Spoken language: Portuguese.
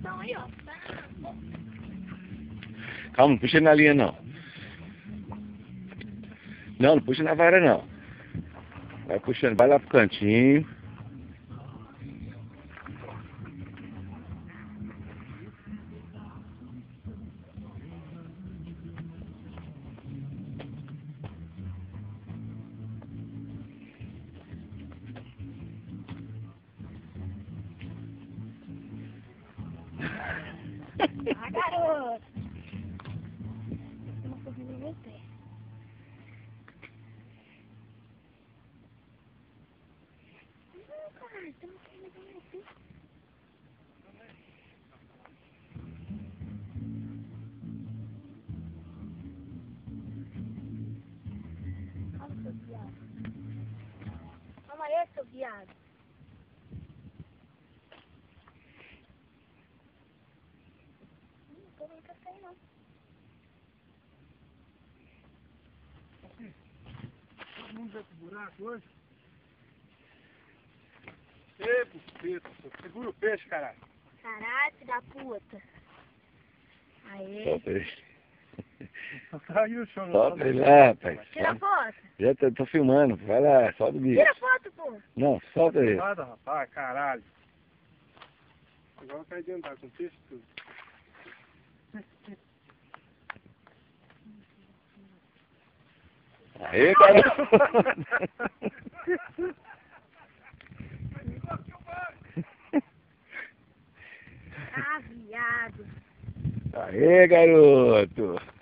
Então aí, ó. Calma, não puxa na linha não. Não, não puxa na vara não. Vai puxando, vai lá pro cantinho. Ah, garoto. Uma coisa no meu pé. Não, cara, tem uma coisa no meu pé. Calma, seu viado. Calma aí, seu viado. Não tô nem café, não. Todo mundo vai pro buraco hoje? Ei, buceta, segura o peixe, caralho. Caralho, filho da puta. Aê. Solta aí. Caiu o chão. Solta ele lá, rapaz. Tira a foto. Já tô filmando, vai lá, solta o bicho. Tira a foto, pô. Não, solta ele. Nada, rapaz, caralho. Agora vai adiantar com o peixe tudo. Aê, garoto! Ah, viado. Aê, garoto!